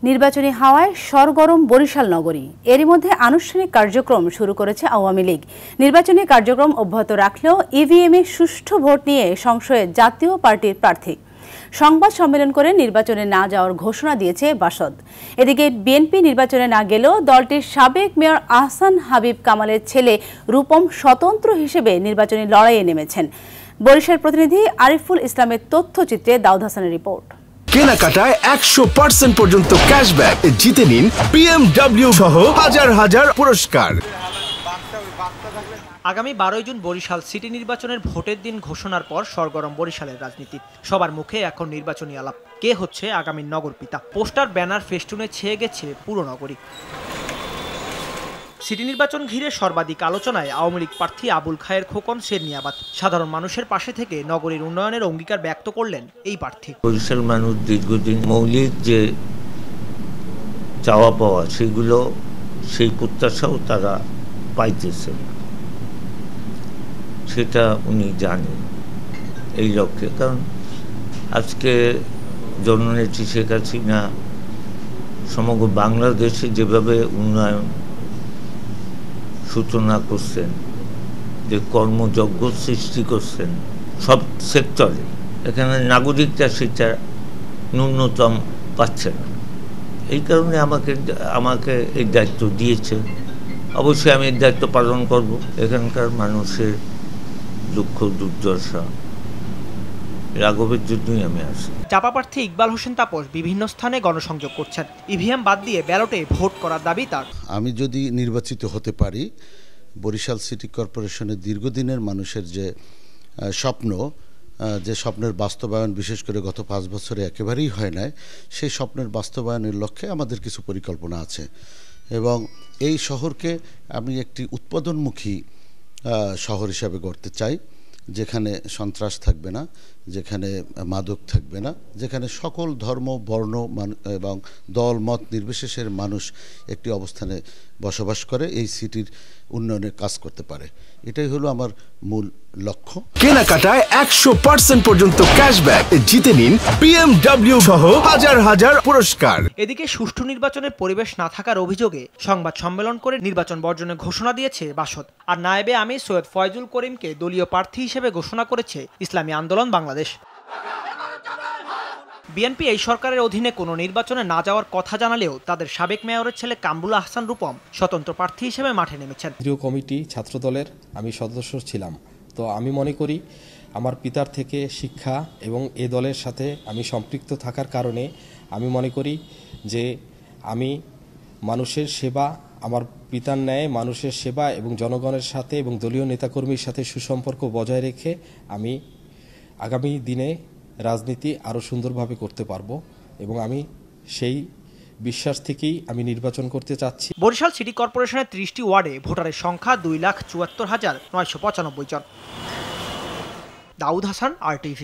নির্বাচনী হাওয়ায় সরগরম বরিশাল নগরী। এরই মধ্যে আনুষ্ঠানিক কার্যক্রম শুরু করেছে আওয়ামী লীগ। নির্বাচনী কার্যক্রম অব্যাহত রাখলেও ইভিএমে সুষ্ঠু ভোট নিয়ে সংশয়ে জাতীয় পার্টির প্রার্থী। সংবাদ সম্মেলন করে নির্বাচনে না যাওয়ার ঘোষণা দিয়েছে বাসদ। এদিকে বিএনপি নির্বাচনে না গেলেও দলটির সাবেক মেয়র আহসান হাবিব কামালের ছেলে রূপম স্বতন্ত্র হিসেবে নির্বাচনী লড়াইয়ে নেমেছেন। বরিশাল প্রতিনিধি আরিফুল ইসলামের তথ্যচিত্রে দাউদ হাসানের রিপোর্ট। কেনাকাটায় 100% পর্যন্ত ক্যাশব্যাক জিতে নিন BMW সহ হাজার হাজার পুরস্কার। আগামী 12 জুন বরিশাল সিটি নির্বাচনের ভোটের দিন ঘোষণার পর সরগরম বরিশালের রাজনীতি। সবার মুখে এখন নির্বাচনী আলাপ। কে হচ্ছে আগামীর নগরপিতা? পোস্টার, ব্যানার, ফেস্টুনে ছেয়ে গেছে পুরো নগরী। সিটি নির্বাচন ঘিরে সর্বাধিক আলোচনায় আওয়ামী লীগ প্রার্থী আবুল খায়ের খোকন শেরনিয়াবাদ। সাধারণ মানুষের পাশে থেকে নগরীর উন্নয়নের অঙ্গীকার ব্যক্ত করলেন এই প্রার্থী। বরিশাল মানুষ দীর্ঘদিন মৌলিক যে চাওয়া পাওয়া সেগুলো, সেই প্রত্যাশাও তারা পাইতেছে, সেটা উনি জানেন এই লক্ষ্যে। কারণ আজকে জননেত্রী শেখ হাসিনা সমগ্র বাংলাদেশে যেভাবে উন্নয়ন সূচনা করছেন, যে কর্মযজ্ঞ সৃষ্টি করছেন সব সেক্টরে, এখানে নাগরিকরা সেটা ন্যূনতম পাচ্ছে না। এই কারণে আমাকে এই দায়িত্ব দিয়েছে। অবশ্যই আমি এই দায়িত্ব পালন করব। এখানকার মানুষের দুঃখ দুর্দশা রাঘবের জন্যই আমি আসি। চাপা প্রার্থী ইকবাল হোসেন তাপস বিভিন্ন স্থানে গণসংযোগ করছেন। ইভিএম বাদ দিয়ে ব্যালটে ভোট করার দাবি তার। আমি যদি নির্বাচিত হতে পারি, বরিশাল সিটি কর্পোরেশনের দীর্ঘদিনের মানুষের যে স্বপ্ন, যে স্বপ্নের বাস্তবায়ন বিশেষ করে গত 5 বছরে একেবারেই হয় নাই, সেই স্বপ্নের বাস্তবায়নের লক্ষ্যে আমাদের কিছু পরিকল্পনা আছে এবং এই শহরকে আমি একটি উৎপাদনমুখী শহর হিসাবে গড়তে চাই, যেখানে সন্ত্রাস থাকবে না, যেখানে মাদক থাকবে না, যেখানে সকল ধর্ম, বর্ণ এবং দল মত নির্বিশেষের মানুষ একটি অবস্থানে বসবাস করে, এই সিটির উন্নয়নে কাজ করতে পারে। এটাই হলো আমার মূল লক্ষ্য। কেনাকাটায় 100% পর্যন্ত ক্যাশব্যাক জিতে নিন BMW সহ হাজার হাজার পুরস্কার। এদিকে সুষ্ঠু নির্বাচনের পরিবেশ না থাকার অভিযোগে সংবাদ সম্মেলন করে নির্বাচন বর্জনের ঘোষণা দিয়েছে বাসদ। আর নায়েবে আমির সৈয়দ ফয়জুল করিমকে দলীয় প্রার্থী হিসেবে ঘোষণা করেছে ইসলামী আন্দোলন বাংলাদেশ। বিএনপি এই সরকারের অধীনে কোনো নির্বাচনে না যাওয়ার কথা জানালেও তাদের সাবেক মেয়রের ছেলে কামরুল আহসান রূপম স্বতন্ত্র প্রার্থী হিসেবে মাঠে নেমেছেন। কেন্দ্রীয় কমিটি ছাত্রদলের আমি সদস্য ছিলাম, তো আমি মনে করি আমার পিতার থেকে শিক্ষা এবং এ দলের সাথে আমি সম্পৃক্ত থাকার কারণে আমি মনে করি যে আমি মানুষের সেবা, আমার পিতার ন্যায় মানুষের সেবা এবং জনগণের সাথে এবং দলীয় নেতাকর্মীর সাথে সুসম্পর্ক বজায় রেখে আমি আগামী দিনে রাজনীতি আরও সুন্দরভাবে করতে পারবো এবং আমি সেই বিশ্বাস থেকেই আমি নির্বাচন করতে চাচ্ছি। বরিশাল সিটি কর্পোরেশনের 30টি ওয়ার্ডে ভোটারের সংখ্যা 2,74,995 জন। দাউদ হাসান, RTV।